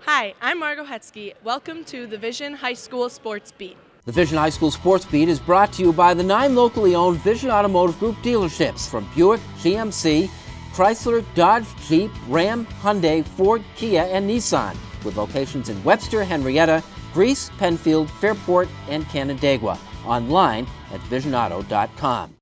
Hi, I'm Margo Hetzke. Welcome to the Vision High School Sports Beat. The Vision High School Sports Beat is brought to you by the 9 locally owned Vision Automotive Group dealerships from Buick, GMC, Chrysler, Dodge, Jeep, Ram, Hyundai, Ford, Kia, and Nissan, with locations in Webster, Henrietta, Greece, Penfield, Fairport, and Canandaigua. Online at visionauto.com.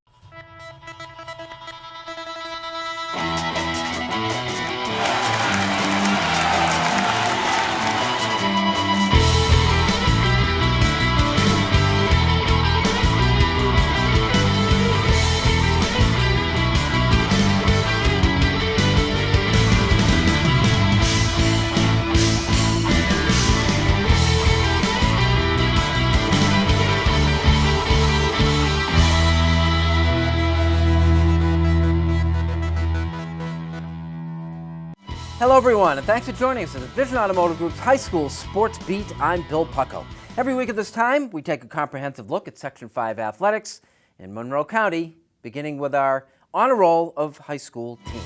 Hello everyone, and thanks for joining us at the Vision Automotive Group's High School Sports Beat. I'm Bill Pucko. Every week at this time, we take a comprehensive look at Section 5 athletics in Monroe County, beginning with our honor roll of high school teams.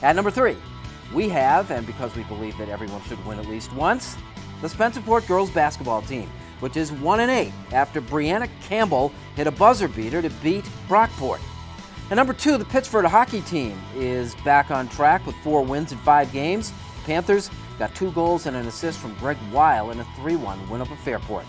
At number 3, we have, and because we believe that everyone should win at least once, the Spencerport girls basketball team, which is 1-8 after Brianna Campbell hit a buzzer beater to beat Brockport. At number 2, the Pittsford hockey team is back on track with 4 wins in 5 games. The Panthers got 2 goals and an assist from Greg Weil in a 3-1 win over Fairport.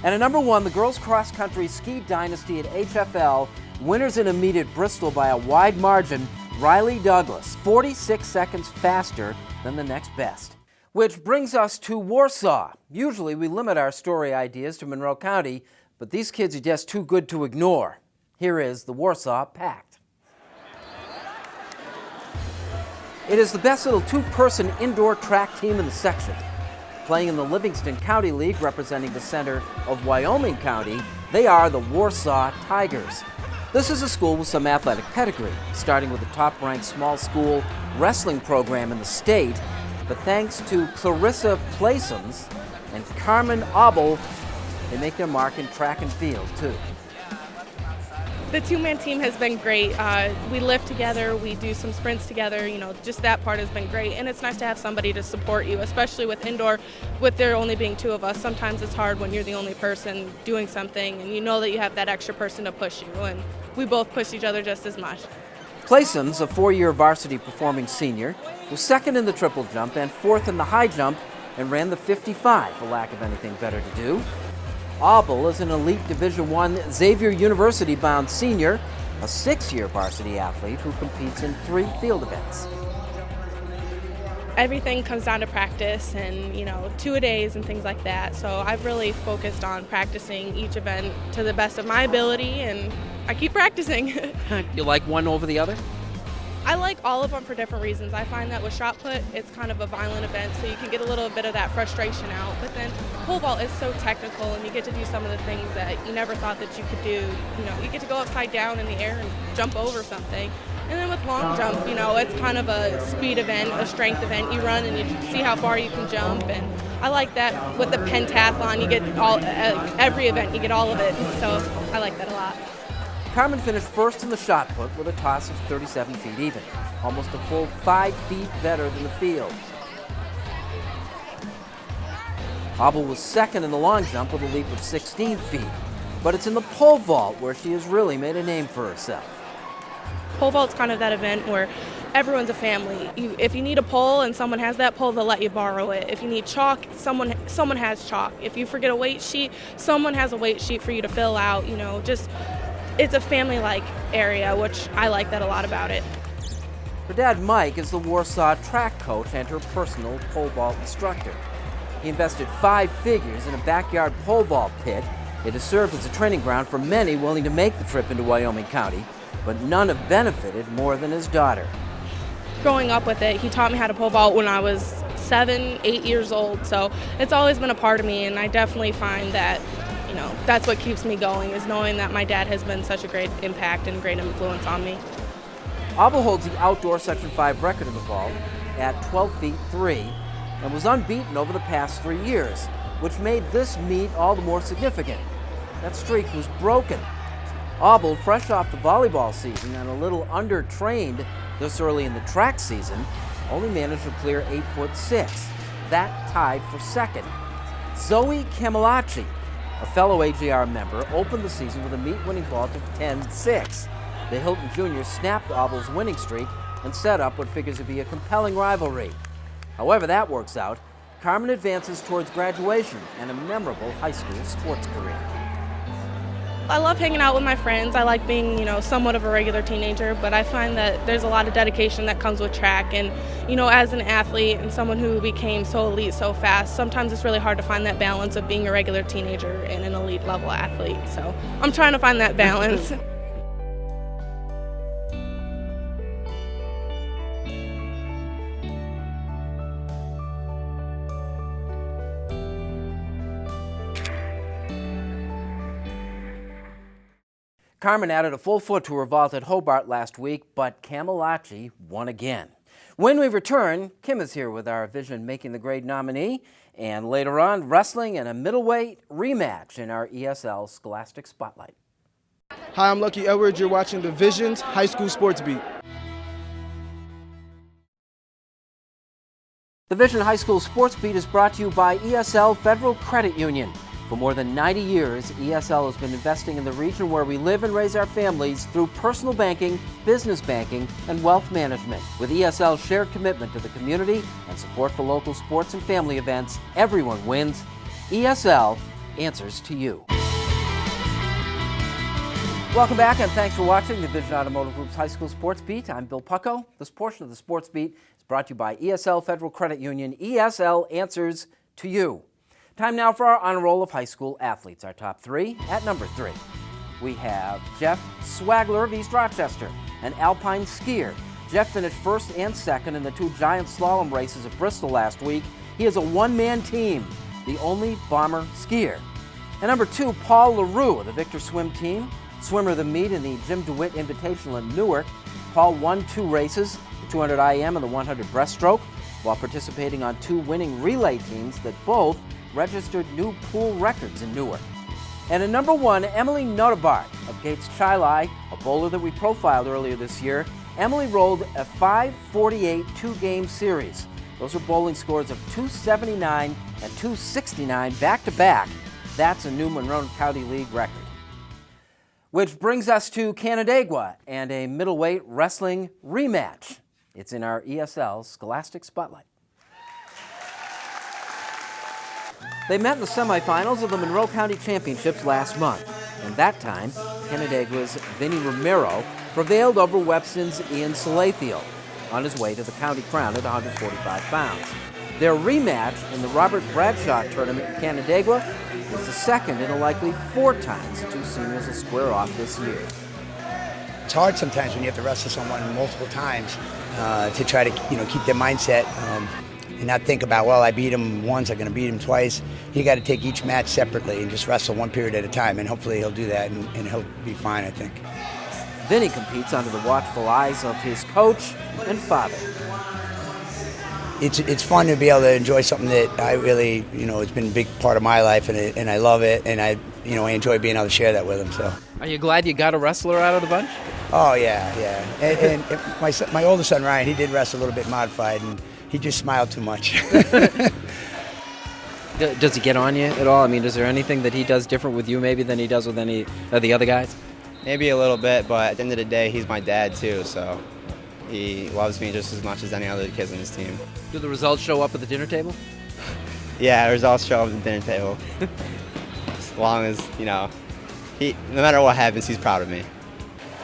And at number 1, the girls cross-country ski dynasty at HFL, winners in a meet at Bristol by a wide margin, Riley Douglas, 46 seconds faster than the next best. Which brings us to Warsaw. Usually we limit our story ideas to Monroe County, but these kids are just too good to ignore. Here is the Warsaw Pact. It is the best little 2-person indoor track team in the section. Playing in the Livingston County League, representing the center of Wyoming County, they are the Warsaw Tigers. This is a school with some athletic pedigree, starting with the top-ranked small school wrestling program in the state, but thanks to Clarissa Plaisons and Carmen Abel, they make their mark in track and field, too. The two-man team has been great. We lift together, we do some sprints together, just that part has been great. And it's nice to have somebody to support you, especially with indoor, with there only being 2 of us. Sometimes it's hard when you're the only person doing something and you know that you have that extra person to push you, and we both push each other just as much. Plaisons, a 4-year varsity performing senior, was 2nd in the triple jump and 4th in the high jump and ran the 55 for lack of anything better to do. Abel is an elite Division I Xavier University-bound senior, a 6-year varsity athlete who competes in 3 field events. Everything comes down to practice and, 2-a-days and things like that. So I've really focused on practicing each event to the best of my ability, and I keep practicing. You like one over the other? I like all of them for different reasons. I find that with shot put, it's kind of a violent event, so you can get a little bit of that frustration out. But then pole vault is so technical, and you get to do some of the things that you never thought that you could do. You get to go upside down in the air and jump over something. And then with long jump, it's kind of a speed event, a strength event. You run and you see how far you can jump, and I like that. With the pentathlon, you get every event, you get all of it. So I like that a lot. Carmen finished 1st in the shot put with a toss of 37 feet even, almost a full 5 feet better than the field. Abel was 2nd in the long jump with a leap of 16 feet, but it's in the pole vault where she has really made a name for herself. Pole vault's kind of that event where everyone's a family. If you need a pole and someone has that pole, they'll let you borrow it. If you need chalk, someone has chalk. If you forget a weight sheet, someone has a weight sheet for you to fill out. It's a family-like area, which I like that a lot about it. Her dad, Mike, is the Warsaw track coach and her personal pole vault instructor. He invested 5 figures in a backyard pole vault pit. It has served as a training ground for many willing to make the trip into Wyoming County, but none have benefited more than his daughter. Growing up with it, he taught me how to pole vault when I was 7, 8 years old, so it's always been a part of me, and I definitely find that that's what keeps me going, is knowing that my dad has been such a great impact and great influence on me. Abel holds the outdoor Section 5 record in the vault at 12 feet 3 and was unbeaten over the past 3 years, which made this meet all the more significant. That streak was broken. Abel, fresh off the volleyball season and a little under-trained this early in the track season, only managed to clear 8'6". that tied for second. Zoe Camilacci, a fellow AJR member, opened the season with a meet-winning vault of 10-6. The Hilton Juniors snapped Auble's winning streak and set up what figures to be a compelling rivalry. However that works out, Carmen advances towards graduation and a memorable high school sports career. I love hanging out with my friends. I like being, somewhat of a regular teenager, but I find that there's a lot of dedication that comes with track. And, as an athlete and someone who became so elite so fast, sometimes it's really hard to find that balance of being a regular teenager and an elite level athlete. So I'm trying to find that balance. Carmen added a full foot to her vault at Hobart last week, but Camilacci won again. When we return, Kim is here with our Vision Making the Grade nominee, and later on, wrestling and a middleweight rematch in our ESL Scholastic Spotlight. Hi, I'm Lucky Edwards. You're watching the Vision's High School Sports Beat. The Vision High School Sports Beat is brought to you by ESL Federal Credit Union. For more than 90 years, ESL has been investing in the region where we live and raise our families through personal banking, business banking, and wealth management. With ESL's shared commitment to the community and support for local sports and family events, everyone wins. ESL answers to you. Welcome back, and thanks for watching the Vision Automotive Group's High School Sports Beat. I'm Bill Pucko. This portion of the Sports Beat is brought to you by ESL Federal Credit Union. ESL answers to you. Time now for our honor roll of high school athletes. Our top three. At number 3, we have Jeff Swagler of East Rochester, an alpine skier. Jeff finished first and second in the 2 giant slalom races at Bristol last week. He is a one-man team, the only bomber skier. At number 2, Paul LaRue of the Victor Swim Team, swimmer of the meet in the Jim DeWitt Invitational in Newark. Paul won 2 races, the 200 IM and the 100 breaststroke, while participating on 2 winning relay teams that both registered new pool records in Newark. And at number 1, Emily Notabart of Gates Chilai, a bowler that we profiled earlier this year. Emily rolled a 5:48 two-game series. Those are bowling scores of 279 and 269 back-to-back. That's a new Monroe County League record. Which brings us to Canandaigua and a middleweight wrestling rematch. It's in our ESL Scholastic Spotlight. They met in the semifinals of the Monroe County Championships last month, and that time, Canandaigua's Vinny Romero prevailed over Webston's Ian Salathiel on his way to the county crown at 145 pounds. Their rematch in the Robert Bradshaw tournament in Canandaigua is the second in a likely 4 times the 2 seniors will square off this year. It's hard sometimes when you have to wrestle someone multiple times to try to keep their mindset and not think about, well, I beat him once, I'm going to beat him twice. You got to take each match separately and just wrestle one period at a time, and hopefully he'll do that and he'll be fine, I think. Vinny competes under the watchful eyes of his coach and father. It's fun to be able to enjoy something that I really, it's been a big part of my life, and I love it, and I enjoy being able to share that with him. So. Are you glad you got a wrestler out of the bunch? Oh yeah. And my older son Ryan, he did wrestle a little bit modified, and he just smiled too much. Does he get on you at all? I mean, is there anything that he does different with you maybe than he does with any of the other guys? Maybe a little bit, but at the end of the day, he's my dad too, so he loves me just as much as any other kids on his team. Do the results show up at the dinner table? Yeah, the results show up at the dinner table. As long as, no matter what happens, he's proud of me.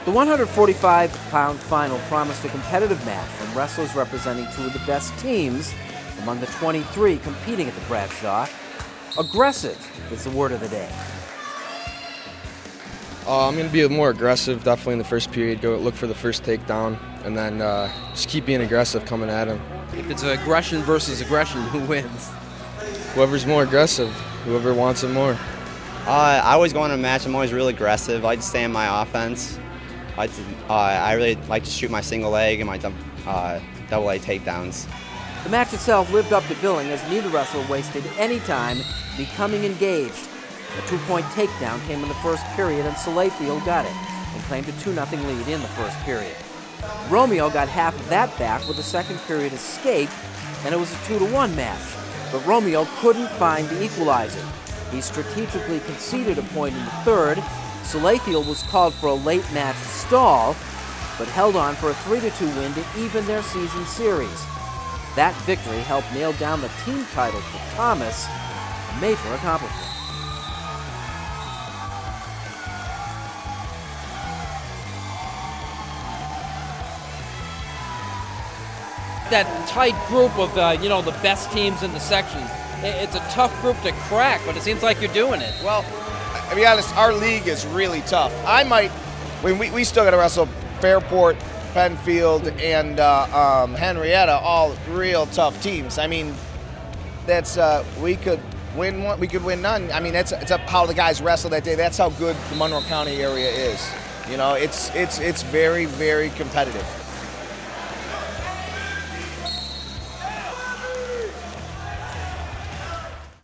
The 145-pound final promised a competitive match from wrestlers representing 2 of the best teams among the 23 competing at the Bradshaw. Aggressive is the word of the day. I'm going to be more aggressive, definitely in the first period. Go look for the first takedown, and then just keep being aggressive coming at him. If it's aggression versus aggression, who wins? Whoever's more aggressive, whoever wants it more. I always go in a match, I'm always really aggressive. I like to stay in my offense. I really like to shoot my single leg and my double leg takedowns. The match itself lived up to billing as neither wrestler wasted any time becoming engaged. A 2-point takedown came in the first period, and Salathiel got it and claimed a 2-0 lead in the first period. Romeo got half of that back with the second period escape, and it was a 2-1 match. but Romeo couldn't find the equalizer. He strategically conceded a point in the third. Salathiel was called for a late match stall, but held on for a 3-2 win to even their season series. That victory helped nail down the team title for Thomas, a major accomplishment. That tight group of the best teams in the sections. It's a tough group to crack, but it seems like you're doing it. Well, to be honest, our league is really tough. We still got to wrestle Fairport, Penfield, and Henrietta, all real tough teams. I mean, that's we could win one, we could win none. I mean, it's up how the guys wrestle that day. That's how good the Monroe County area is. You know, it's very, very competitive.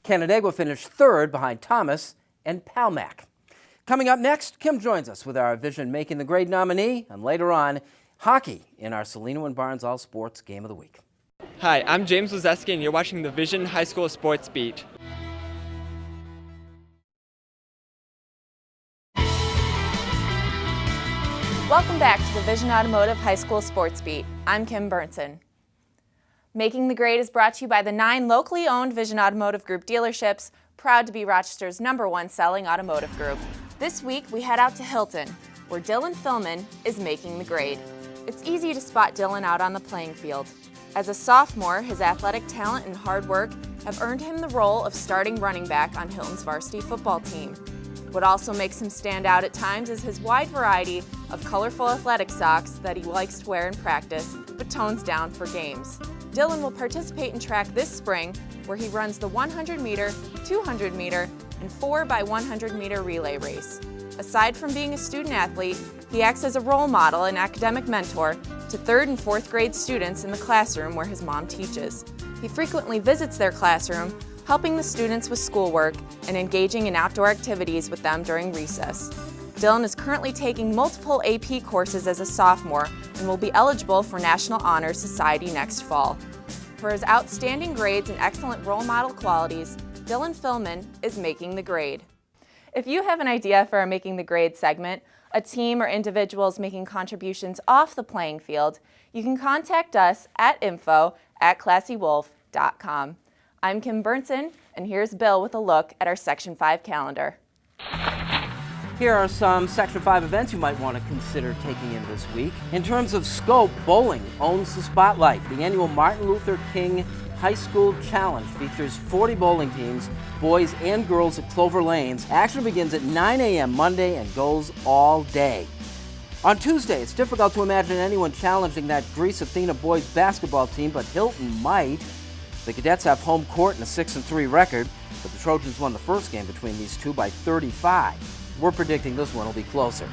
Canandaigua finished third behind Thomas and Palmac. Coming up next, Kim joins us with our Vision Making the Grade nominee, and later on, hockey in our Salino and Barnes All Sports Game of the Week. Hi, I'm James Lazeski, and you're watching the Vision High School Sports Beat. Welcome back to the Vision Automotive High School Sports Beat. I'm Kim Burnson. Making the Grade is brought to you by the 9 locally owned Vision Automotive Group dealerships, proud to be Rochester's #1 selling automotive group. This week, we head out to Hilton, where Dylan Philman is making the grade. It's easy to spot Dylan out on the playing field. As a sophomore, his athletic talent and hard work have earned him the role of starting running back on Hilton's varsity football team. What also makes him stand out at times is his wide variety of colorful athletic socks that he likes to wear in practice, but tones down for games. Dylan will participate in track this spring, where he runs the 100-meter, 200-meter, and 4x100-meter relay race. Aside from being a student athlete, he acts as a role model and academic mentor to 3rd and 4th grade students in the classroom where his mom teaches. He frequently visits their classroom, helping the students with schoolwork and engaging in outdoor activities with them during recess. Dylan is currently taking multiple AP courses as a sophomore and will be eligible for National Honor Society next fall. For his outstanding grades and excellent role model qualities, Dylan Philman is making the grade. If you have an idea for our Making the Grade segment, a team or individuals making contributions off the playing field, you can contact us at info@classywolf.com. I'm Kim Burnson, and here's Bill with a look at our Section 5 calendar. Here are some Section 5 events you might want to consider taking in this week. In terms of scope, bowling owns the spotlight. The annual Martin Luther King High School Challenge features 40 bowling teams, boys and girls at Clover Lanes. Action begins at 9 a.m. Monday and goes all day. On Tuesday, it's difficult to imagine anyone challenging that Greece Athena boys basketball team, but Hilton might. The Cadets have home court and a 6-3 record, but the Trojans won the first game between these two by 35. We're predicting this one will be closer.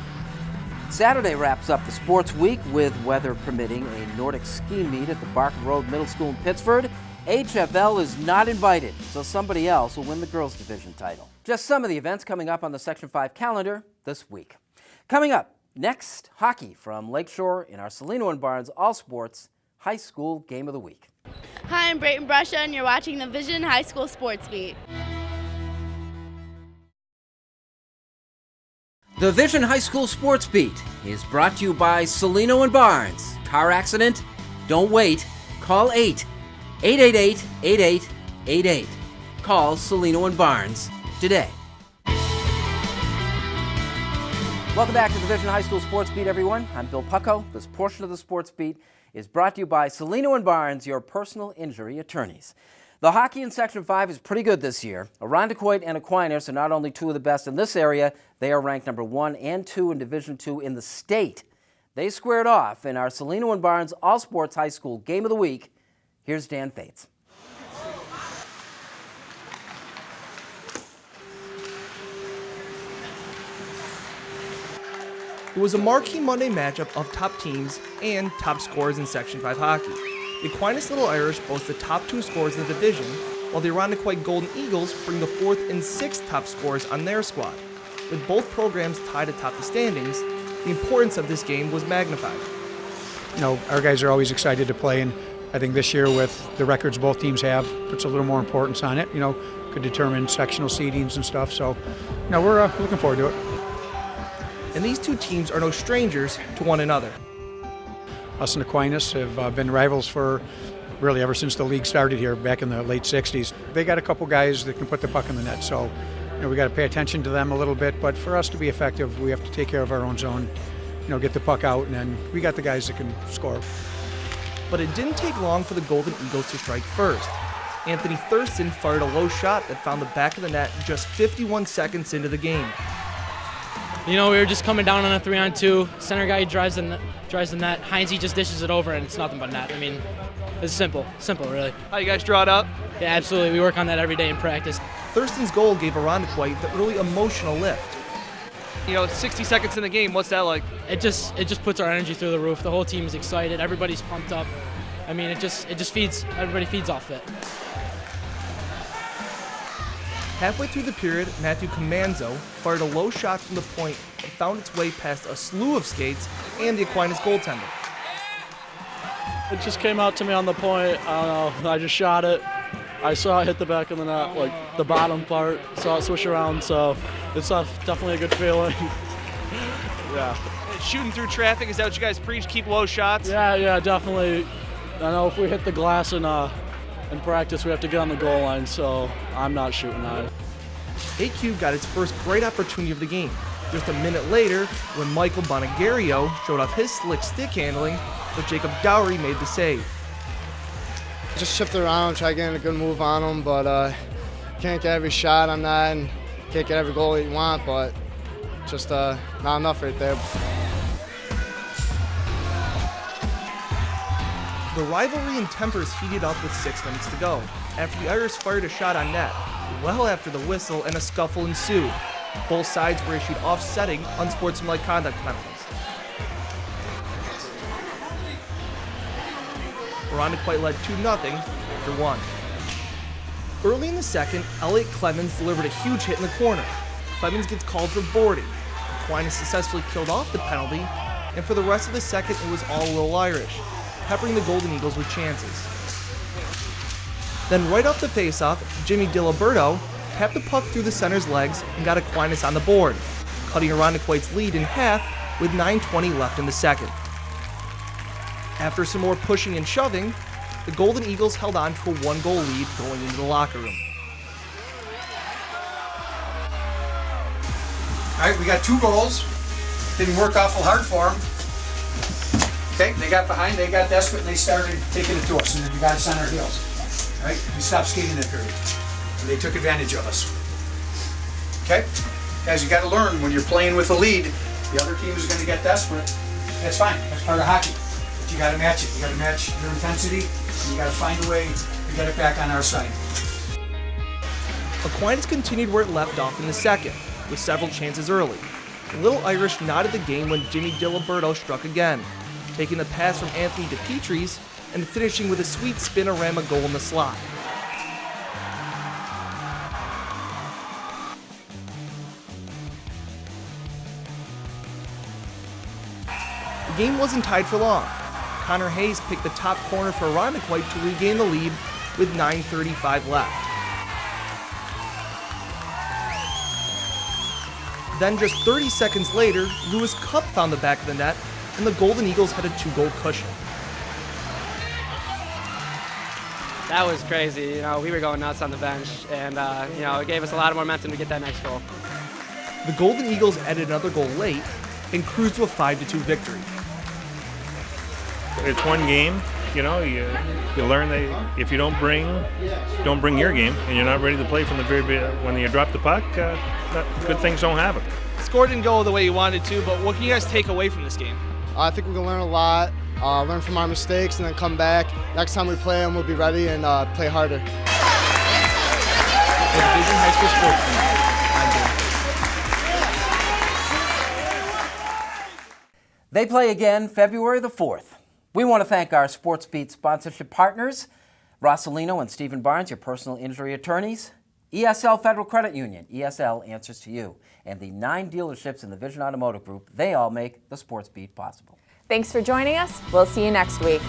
Saturday wraps up the sports week with, weather permitting, a Nordic ski meet at the Barker Road Middle School in Pittsford. HFL is not invited, so somebody else will win the girls' division title. Just some of the events coming up on the Section 5 calendar this week. Coming up next, hockey from Lakeshore in our Salino and Barnes All Sports High School Game of the Week. Hi, I'm Brayton Brusha, and you're watching the Vision High School Sports Beat. The Vision High School Sports Beat is brought to you by Salino and Barnes. Car accident? Don't wait. Call 888-8888. Call Salino and Barnes today. Welcome back to the Vision High School Sports Beat, everyone. I'm Bill Pucko. This portion of the Sports Beat is brought to you by Salino and Barnes, your personal injury attorneys. The hockey in Section 5 is pretty good this year. Irondequoit and Aquinas are not only two of the best in this area, they are ranked number 1 and 2 in Division II in the state. They squared off in our Salino and Barnes All Sports High School Game of the Week. Here's Dan Fates. It was a marquee Monday matchup of top teams and top scorers in Section 5 hockey. The Aquinas Little Irish boast the top 2 scorers in the division, while the Irondequoit Golden Eagles bring the 4th and 6th top scorers on their squad. With both programs tied atop the standings, the importance of this game was magnified. You know, our guys are always excited to play, and I think this year with the records both teams have, puts a little more importance on it. Could determine sectional seedings and stuff. So, we're looking forward to it. And these two teams are no strangers to one another. Us and Aquinas have been rivals for really ever since the league started here back in the late 60s. They got a couple guys that can put the puck in the net, so we got to pay attention to them a little bit. But for us to be effective, we have to take care of our own zone, get the puck out, and then we got the guys that can score. But it didn't take long for the Golden Eagles to strike first. Anthony Thurston fired a low shot that found the back of the net just 51 seconds into the game. We were just coming down on a 3-on-2. Center guy drives the net. Heinze just dishes it over, and it's nothing but net. It's simple, really. How you guys draw it up? Yeah, absolutely. We work on that every day in practice. Thurston's goal gave Irondequoit the early emotional lift. 60 seconds in the game, what's that like? It just puts our energy through the roof. The whole team is excited. Everybody's pumped up. It just feeds. Everybody feeds off it. Halfway through the period, Matthew Comanzo fired a low shot from the point and found its way past a slew of skates and the Aquinas goaltender. It just came out to me on the point. I don't know. I just shot it. I saw it hit the back of the net, like the bottom part. Saw it swish around, so it's definitely a good feeling. Yeah. Shooting through traffic, is that what you guys preach? Keep low shots? Yeah, definitely. I know if we hit the glass in practice, we have to get on the goal line, so I'm not shooting high. AQ got its first great opportunity of the game. Just a minute later, when Michael Bonagario showed off his slick stick handling, but Jacob Dowry made the save. Just shift around, try getting a good move on him, but can't get every shot on that, and can't get every goal that you want, but just not enough right there. The rivalry and tempers heated up with 6 minutes to go, after the Irish fired a shot on net, well after the whistle and a scuffle ensued. Both sides were issued offsetting, unsportsmanlike conduct penalties. Irondequoit led 2-0 after 1. Early in the second, Elliot Clemens delivered a huge hit in the corner. Clemens gets called for boarding. Aquinas successfully killed off the penalty, and for the rest of the second, it was all Little Irish, peppering the Golden Eagles with chances. Then right off the faceoff, Jimmy DiLiberto tapped the puck through the center's legs and got Aquinas on the board, cutting Irondequoit's lead in half with 9:20 left in the second. After some more pushing and shoving, the Golden Eagles held on to a 1-goal lead going into the locker room. All right, we got 2 goals. Didn't work awful hard for them. Okay, they got behind, they got desperate, and they started taking it to us, and then we got us on our heels. All right, we stopped skating that period, and they took advantage of us. Okay, guys, you got to learn when you're playing with a lead, the other team is going to get desperate. That's fine, that's part of hockey. But you got to match it. You got to match your intensity, and you got to find a way to get it back on our side. Aquinas continued where it left off in the second, with several chances early. The Little Irish nodded the game when Jimmy DiLiberto struck again, taking the pass from Anthony DePietris and finishing with a sweet spinorama goal in the slot. The game wasn't tied for long. Connor Hayes picked the top corner for Irondequoit to regain the lead with 9:35 left. Then just 30 seconds later, Lewis Cupp found the back of the net, and the Golden Eagles had a 2-goal cushion. That was crazy. We were going nuts on the bench, and it gave us a lot of momentum to get that next goal. The Golden Eagles added another goal late and cruised to a 5-2 victory. It's one game, you learn that if you don't bring your game and you're not ready to play from the very beginning, when you drop the puck, good things don't happen. Score didn't go the way you wanted to, but what can you guys take away from this game? I think we can learn a lot, learn from our mistakes, and then come back. Next time we play them, we'll be ready and play harder. For Division High School Sports Beat, I'm Dan. They play again February the 4th. We want to thank our Sports Beat sponsorship partners, Rosselino and Stephen Barnes, your personal injury attorneys, ESL Federal Credit Union, ESL answers to you, and the 9 dealerships in the Vision Automotive Group. They all make the Sports Beat possible. Thanks for joining us. We'll see you next week.